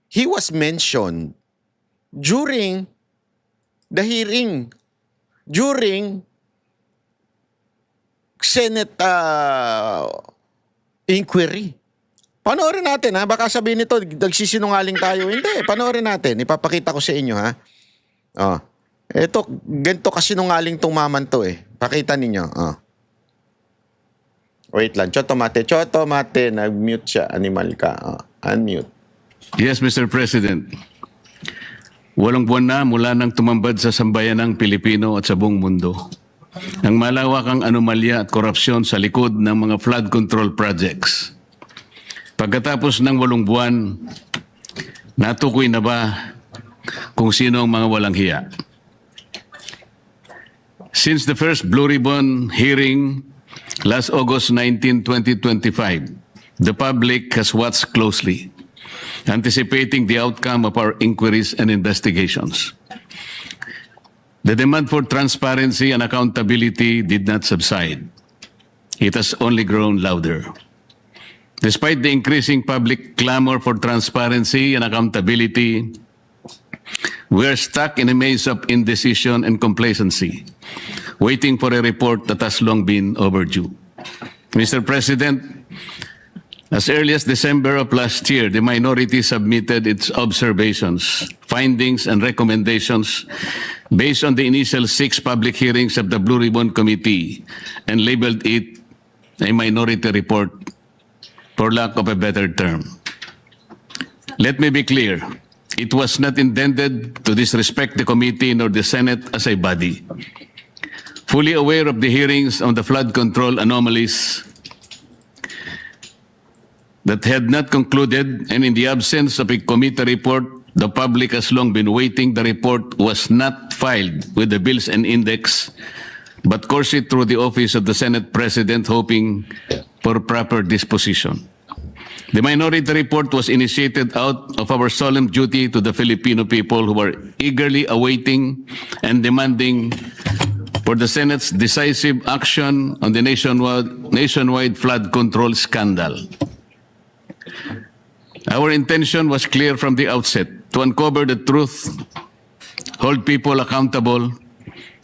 he was mentioned during the hearing, during Senate inquiry. Panoorin natin ha, baka sabihin nito, nagsisinungaling tayo. Hindi, panoorin natin. Ipapakita ko sa inyo ha. Oh. Ito, ganito kasinungaling tong maman to eh. Pakita ninyo. Oh. Wait lang, Choto Mate, nag-mute siya. Animal ka. Oh. Unmute. Yes, Mr. President. 8 buwan na mula nang tumambad sa sambayanang Pilipino at sa buong mundo ang malawakang anomalya at korupsyon sa likod ng mga flood control projects. Pagkatapos ng 8 buwan, natukoy na ba kung sino ang mga walang hiya? Since the first Blue Ribbon hearing last August 19, 2025, the public has watched closely, anticipating the outcome of our inquiries and investigations. The demand for transparency and accountability did not subside. It has only grown louder. Despite the increasing public clamor for transparency and accountability, we are stuck in a maze of indecision and complacency, waiting for a report that has long been overdue. Mr. President, as early as December of last year, the minority submitted its observations, findings, and recommendations based on the initial 6 public hearings of the Blue Ribbon Committee and labeled it a minority report, for lack of a better term. Let me be clear. It was not intended to disrespect the committee nor the Senate as a body. Fully aware of the hearings on the flood control anomalies that had not concluded, and in the absence of a committee report, the public has long been waiting. The report was not filed with the Bills and Index, but coursed through the office of the Senate President, hoping for proper disposition. The minority report was initiated out of our solemn duty to the Filipino people who are eagerly awaiting and demanding for the Senate's decisive action on the nationwide flood control scandal. Our intention was clear from the outset: to uncover the truth, hold people accountable,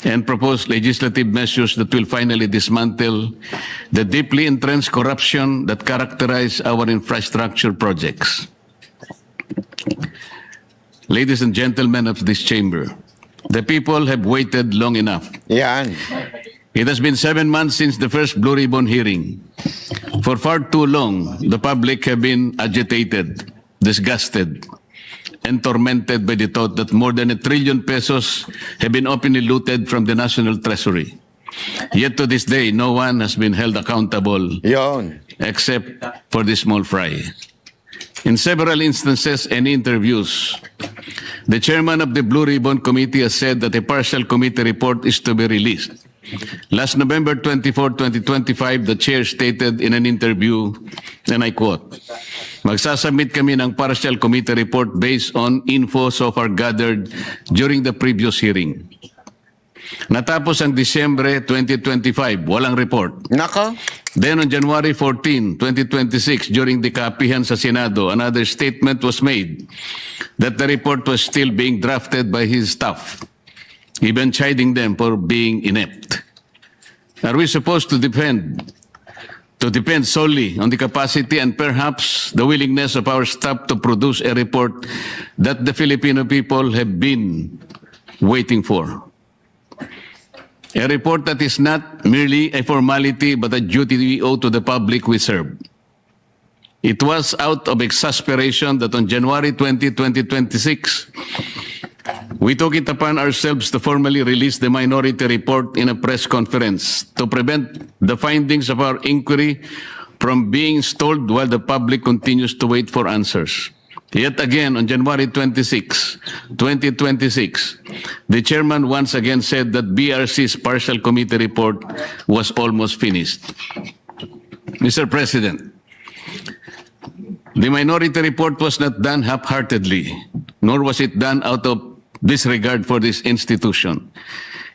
and propose legislative measures that will finally dismantle the deeply entrenched corruption that characterize our infrastructure projects. Ladies and gentlemen of this chamber, the people have waited long enough. Yan. It has been 7 months since the first Blue Ribbon hearing. For far too long, the public have been agitated, disgusted, and tormented by the thought that more than 1 trillion pesos have been openly looted from the National Treasury. Yet to this day, no one has been held accountable Yon. except for the small fry. In several instances and interviews, the chairman of the Blue Ribbon Committee has said that a partial committee report is to be released. Last November 24, 2025, the chair stated in an interview, and I quote, "Magsasubmit kami ng partial committee report based on info so far gathered during the previous hearing." Natapos ang Disyembre 2025, walang report. Nako. Then on January 14, 2026, during the kapihan sa Senado, another statement was made that the report was still being drafted by his staff, even chiding them for being inept. Are we supposed to depend solely on the capacity and perhaps the willingness of our staff to produce a report that the Filipino people have been waiting for? A report that is not merely a formality but a duty we owe to the public we serve. It was out of exasperation that on January 20, 2026, we took it upon ourselves to formally release the minority report in a press conference to prevent the findings of our inquiry from being stalled while the public continues to wait for answers. Yet again, on January 26, 2026, the chairman once again said that BRC's partial committee report was almost finished. Mr. President, the minority report was not done half-heartedly, nor was it done out of disregard for this institution.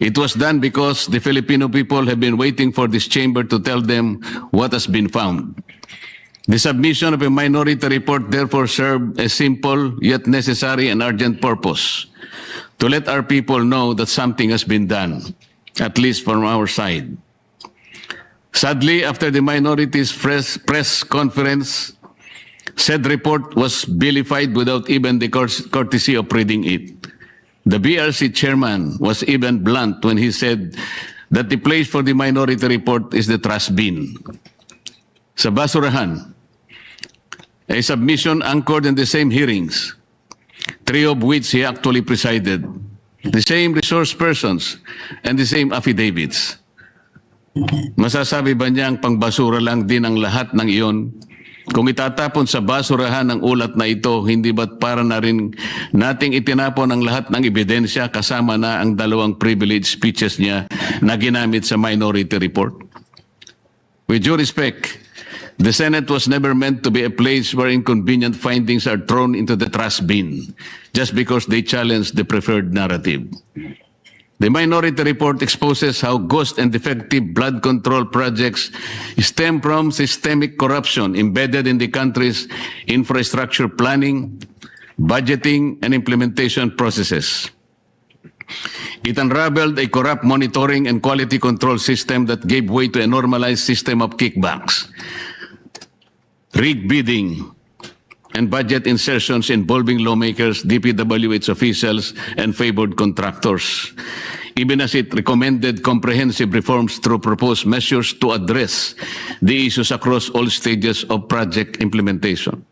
It was done because the Filipino people have been waiting for this chamber to tell them what has been found. The submission of a minority report therefore served a simple yet necessary and urgent purpose to let our people know that something has been done, at least from our side. Sadly, after the minority's press conference, said report was vilified without even the courtesy of reading it. The BRC chairman was even blunt when he said that the place for the minority report is the trash bin. Sa basurahan, a submission anchored in the same hearings, 3 of which he actually presided, the same resource persons, and the same affidavits. Masasabi ba niyang pangbasura lang din ang lahat ng iyon? Kung itatapon sa basurahan ang ulat na ito, hindi ba't para na rin nating itinapon ang lahat ng ebidensya kasama na ang 2 privilege speeches niya na ginamit sa minority report? With due respect, the Senate was never meant to be a place where inconvenient findings are thrown into the trash bin just because they challenge the preferred narrative. The minority report exposes how ghost and defective blood control projects stem from systemic corruption embedded in the country's infrastructure planning, budgeting, and implementation processes. It unraveled a corrupt monitoring and quality control system that gave way to a normalized system of kickbacks, rigged bidding, and budget insertions involving lawmakers, DPWH officials, and favored contractors, even as it recommended comprehensive reforms through proposed measures to address the issues across all stages of project implementation.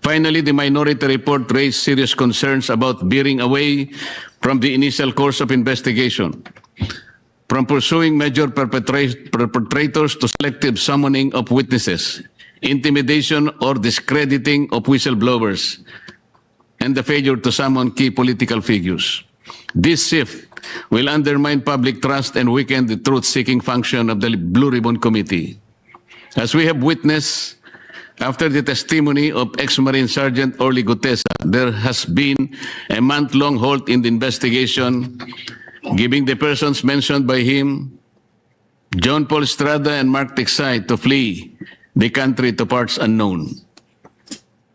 Finally, the minority report raised serious concerns about veering away from the initial course of investigation, from pursuing major perpetrators to selective summoning of witnesses, intimidation or discrediting of whistleblowers, and the failure to summon key political figures. This shift will undermine public trust and weaken the truth-seeking function of the Blue Ribbon Committee. As we have witnessed, after the testimony of ex-Marine Sergeant Orly Gutesa, there has been a month-long halt in the investigation, giving the persons mentioned by him, John Paul Estrada and Mark Tiksay, to flee the country to parts unknown.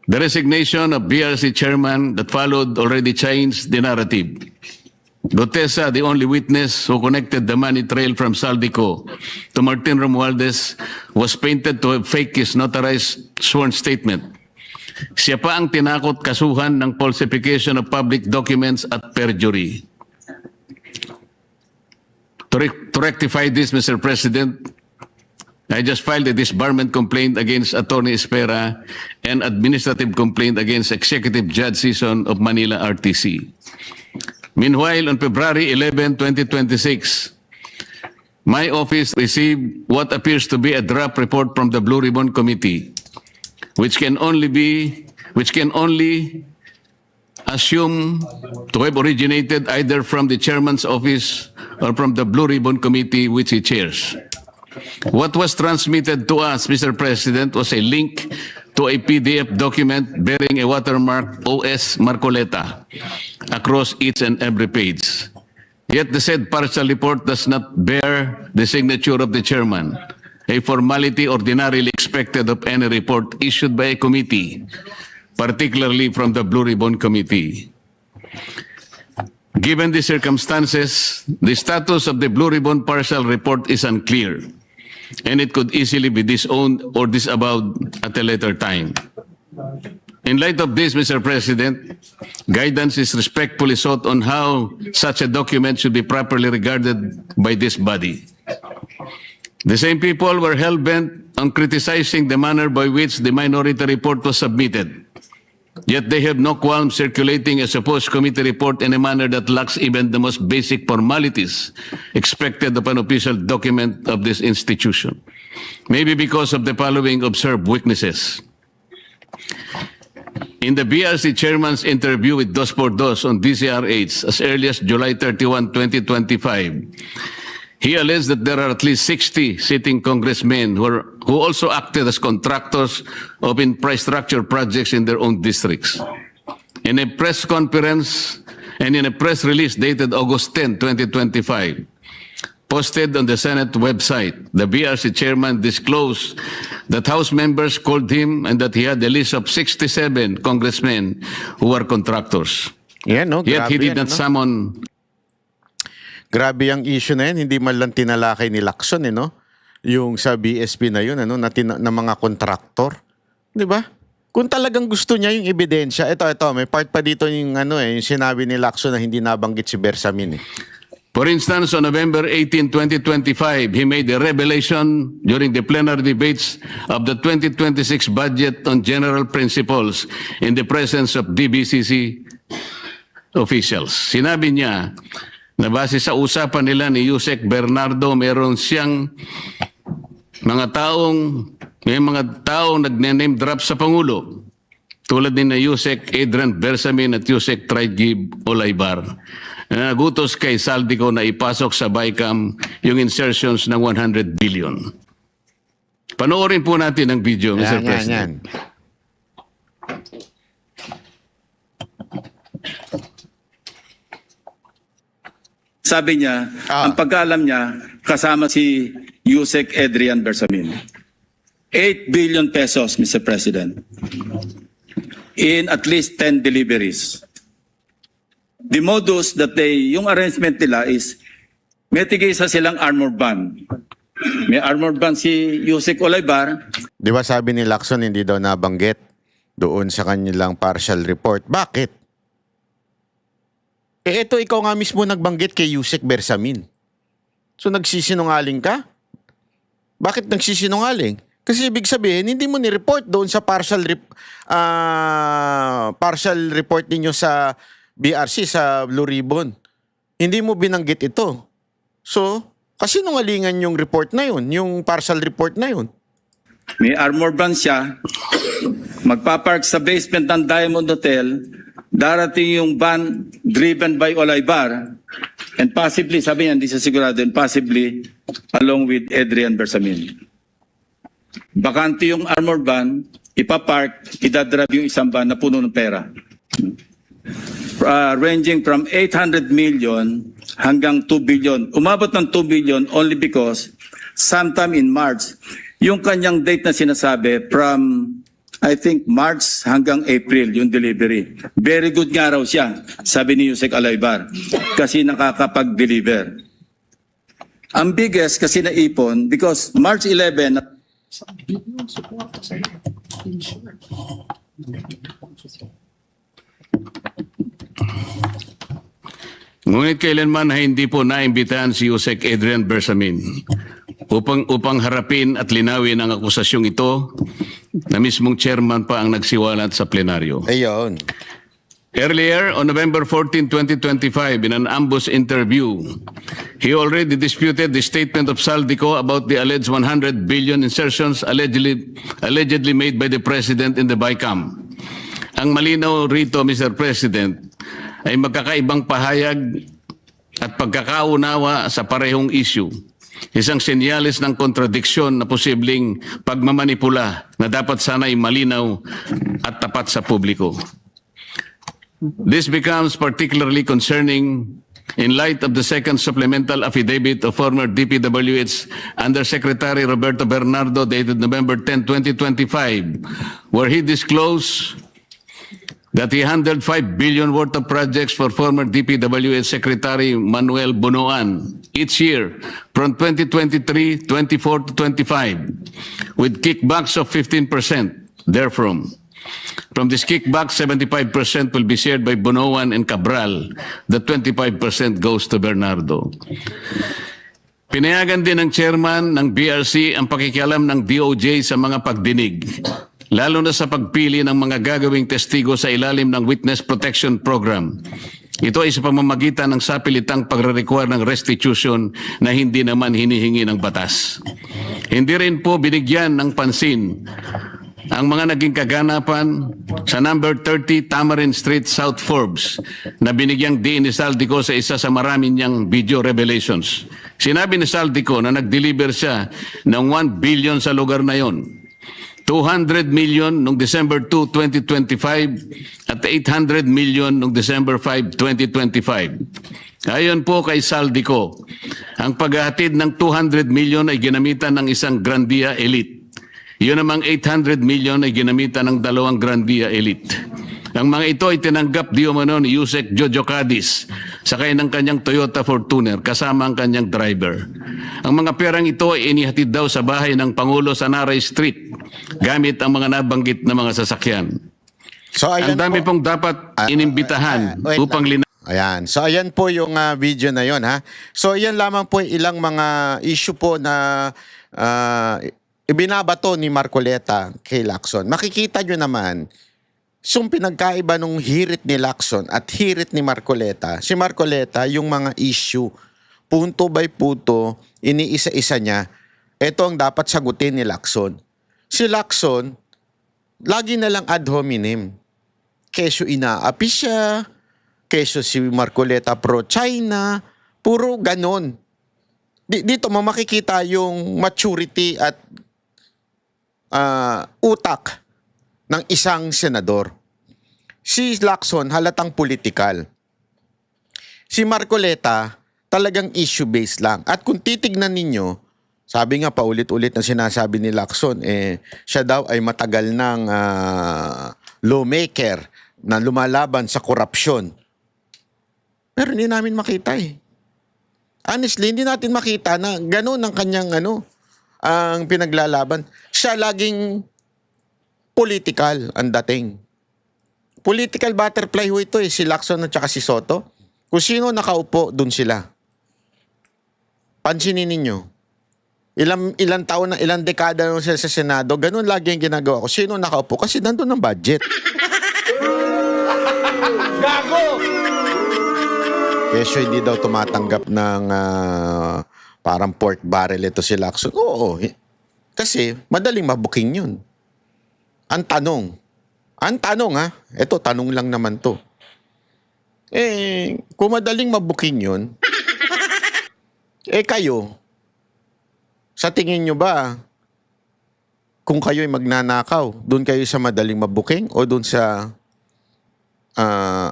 The resignation of BRC chairman that followed already changed the narrative. Gutesa, the only witness who connected the money trail from Saldico to Martin Romualdez, was painted to have faked his notarized sworn statement. Siya pa ang tinakot kasuhan ng falsification of public documents at perjury. To rectify this, Mr. President, I just filed a disbarment complaint against Attorney Espera and administrative complaint against Executive Judge Season of Manila RTC. Meanwhile, on February 11, 2026, my office received what appears to be a draft report from the Blue Ribbon Committee, which can only assume to have originated either from the chairman's office or from the Blue Ribbon Committee which he chairs. What was transmitted to us, Mr. President, was a link to a PDF document bearing a watermark OS Marcoleta across each and every page. Yet the said partial report does not bear the signature of the chairman, a formality ordinarily expected of any report issued by a committee, particularly from the Blue Ribbon Committee. Given the circumstances, the status of the Blue Ribbon partial report is unclear, and it could easily be disowned or disavowed at a later time. In light of this, Mr. President, guidance is respectfully sought on how such a document should be properly regarded by this body. The same people were hell-bent on criticizing the manner by which the minority report was submitted. Yet they have no qualm circulating a supposed committee report in a manner that lacks even the most basic formalities expected of an official document of this institution. Maybe because of the following observed weaknesses. In the BRC chairman's interview with Dos por Dos on DCRH as early as July 31, 2025, he alleged that there are at least 60 sitting congressmen who also acted as contractors of infrastructure projects in their own districts. In a press conference and in a press release dated August 10, 2025, posted on the Senate website, the BRC chairman disclosed that House members called him and that he had a list of 67 congressmen who were contractors. Yan, no? Yet he Grabe did yan, not ano? summon. Grabe ang issue na yan. Hindi man lang tinalakay ni Lacson, no? Yung sa BSP na yun, ano? Na mga kontraktor. Di ba? Kung talagang gusto niya yung ebidensya, ito, may part pa dito yung, yung sinabi ni Lacson na hindi nabanggit si Bersamin. For instance, on November 18, 2025, he made a revelation during the plenary debates of the 2026 budget on general principles in the presence of DBCC officials. Sinabi niya na base sa usapan nila ni Yusek Bernardo, meron siyang may mga taong nagne-name drop sa Pangulo, tulad ni na Yusek Adrian Bersamin at Yusek Traigib Olaybar. Nagutos kay Saldico na ipasok sa BICAM yung insertions ng 100 billion. Panoorin po natin ang video, Mr. President. Sabi niya, ang pagkaalam niya, kasama si Yusek Adrian Bersamin. 8 billion pesos, Mr. President, in at least 10 deliveries. The modus that yung arrangement nila is, may tigisa silang armored van. May armored van si Yusek Olaybar. Di ba sabi ni Lacson hindi daw nabanggit doon sa kanilang partial report? Bakit? Ito ikaw nga mismo nagbanggit kay Yusek Bersamin. So nagsisinungaling ka? Bakit nagsisinungaling? Kasi ibig sabihin, hindi mo ni-report doon sa partial report ninyo sa BRC, sa Blue Ribbon. Hindi mo binanggit ito. So, kasi nungalingan yung report na yun, yung partial report na yun. May armored van siya. Magpapark sa basement ng Diamond Hotel. Darating yung van driven by Olaybar. And possibly, sabi niya, hindi siya sigurado, and possibly along with Adrian Bersamin. Bakante yung armored van, ipapark, idadrive yung isang van na puno ng pera. Ranging from 800 million hanggang 2 billion. Umabot ng 2 billion only because sometime in March, yung kanyang date na sinasabi from, I think, March hanggang April, yung delivery. Very good nga raw siya, sabi ni Yusek Olaybar, kasi nakakapag-deliver. Ang biggest kasi naipon, because March 11, Ngunit kailanman ay hindi po naimbitahan si Yusek Adrian Bersamin upang harapin at linawin ang akusasyong ito na mismong chairman pa ang nagsiwalat sa plenaryo. Ayun. Earlier, on November 14, 2025, in an ambush interview, he already disputed the statement of Saldico about the alleged 100 billion insertions allegedly made by the President in the BICAM. Ang malinaw rito, Mr. President, ay magkakaibang pahayag at pagkakaunawa sa parehong issue. Isang senyales ng kontradiksyon na posibleng pagmamanipula na dapat sana'y malinaw at tapat sa publiko. This becomes particularly concerning in light of the second supplemental affidavit of former DPWH Undersecretary Roberto Bernardo dated November 10, 2025, where he disclosed that he handled 5 billion worth of projects for former DPWH Secretary Manuel Bunoan each year from 2023, 24 to 25 with kickbacks of 15% therefrom. From this kickback, 75% will be shared by Bunoan and Cabral. The 25% goes to Bernardo. Pinayagan din ng chairman ng BRC ang pakikialam ng DOJ sa mga pagdinig, lalo na sa pagpili ng mga gagawing testigo sa ilalim ng Witness Protection Program. Ito ay sa pamamagitan ng sapilitang pagre-require ng restitution na hindi naman hinihingi ng batas. Hindi rin po binigyan ng pansin ang mga naging kaganapan sa number 30 Tamarin Street, South Forbes na binigyang diin ni Saldico sa isa sa marami niyang video revelations. Sinabi ni Saldico na nag-deliver siya ng 1 billion sa lugar na yon. 200 million noong December 2, 2025 at 800 million noong December 5, 2025. Ayon po kay Saldico, ang paghahatid ng 200 million ay ginamitan ng isang Grandia elite. Yun namang 800 million ay ginamitan ng dalawang Grandia elite. Ang mga ito ay tinanggap di umano ni Yusek Jojo Cadiz sakay ng kanyang Toyota Fortuner kasama ang kanyang driver. Ang mga perang ito ay inihatid daw sa bahay ng Pangulo sa Naray Street gamit ang mga nabanggit na mga sasakyan. So Ang dami pong dapat inimbitahan wait upang lang. Ayan. So ayan po yung video na yon, ha. So ayan lamang po ilang mga issue po na ibinabato ni Marcoleta kay Lacson. Makikita nyo naman yung pinagkaiba nung hirit ni Lacson at hirit ni Marcoleta. Si Marcoleta, yung mga issue, punto by punto, iniisa-isa niya. Ito ang dapat sagutin ni Lacson. Si Lacson, lagi na lang ad hominem. Keso inaapi siya, keso si Marcoleta pro-China, puro ganon. Dito mo makikita yung maturity at utak ng isang senador. Si Lacson halatang politikal. Si Marcoleta talagang issue-based lang. At kung titignan ninyo, sabi nga paulit-ulit na sinasabi ni Lacson, siya daw ay matagal ng lawmaker na lumalaban sa korupsyon. Pero hindi namin makita eh. Honestly, hindi natin makita na gano'n ang kanyang ang pinaglalaban. Siya laging political ang dating. Political butterfly ho ito si Lacson at saka si Soto. Kung sino nakaupo, dun sila. Pansinin ninyo. Ilang taon na, ilang dekada na sila sa Senado, ganun lagi ang ginagawa ko. Sino nakaupo? Kasi nandun ang budget. Gago! Kesyo hindi daw tumatanggap ng parang pork barrel ito si Lacson. Oo. Kasi madaling mabuking yun. Ang tanong ha, eto tanong lang naman to. Kung madaling mabuking yun, kayo, sa tingin nyo ba, kung kayo'y magnanakaw, doon kayo sa madaling mabuking o doon sa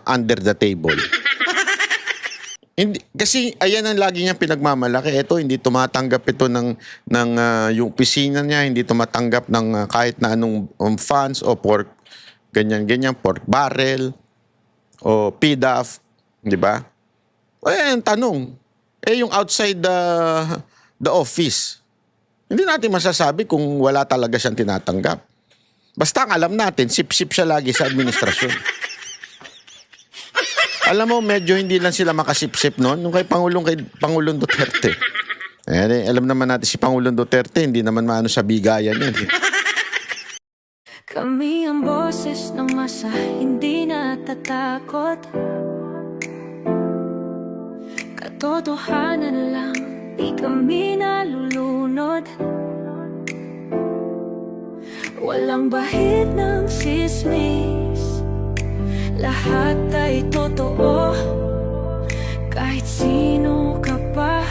under the table? Hindi, kasi ayan ang lagi niyang pinagmamalaki. Ito, hindi tumatanggap ito ng yung opisina niya, hindi tumatanggap ng kahit na anong funds o pork, ganyan, pork barrel o PDAF, di ba? Ayan, tanong. Yung outside the office, hindi natin masasabi kung wala talaga siyang tinatanggap. Basta ang alam natin, sip-sip siya lagi sa administrasyon. Alam mo, medyo hindi lang sila makasip-sip noon nung kay Pangulong Duterte. Alam naman natin si Pangulong Duterte, hindi naman maano sa bigayan yan. Kami ang boses ng masa, hindi natatakot. Katotohanan lang, di kami nalulunod. Walang bahid ng sismis, lahat ay totoo. Kahit sino ka pa,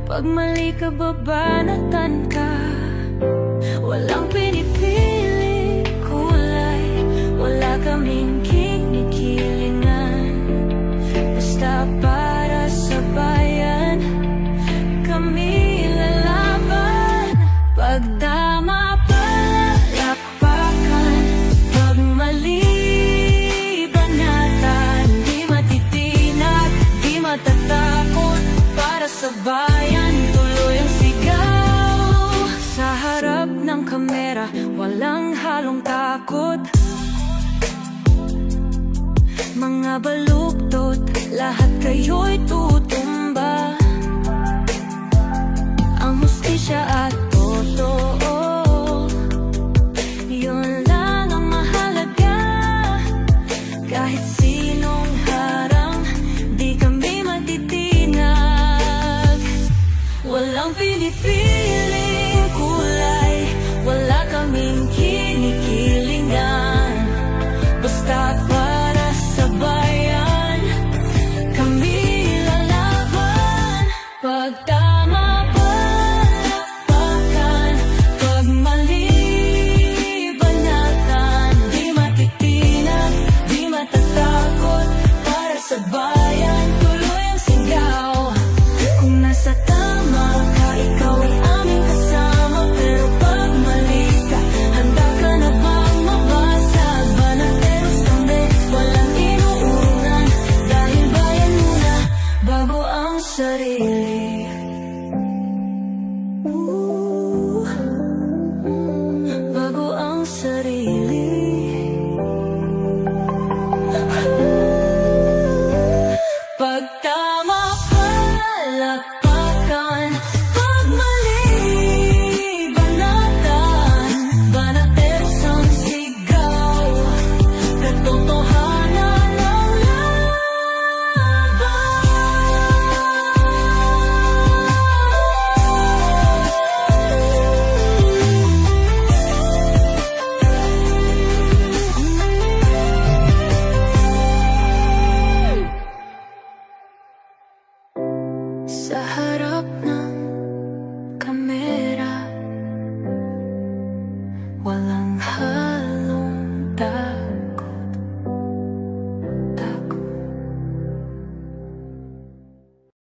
pag mali ka babanatan ka. Walang pinipili kulay, wala kaming kinikilingan. Basta para sa bayan, kami lalaban. Pag tama palapakan, pag mali matatakot para sa bayan, tuloy ang sigaw. Sa harap ng kamera, walang halong takot. Mga baluktot, lahat kayo'y tutok.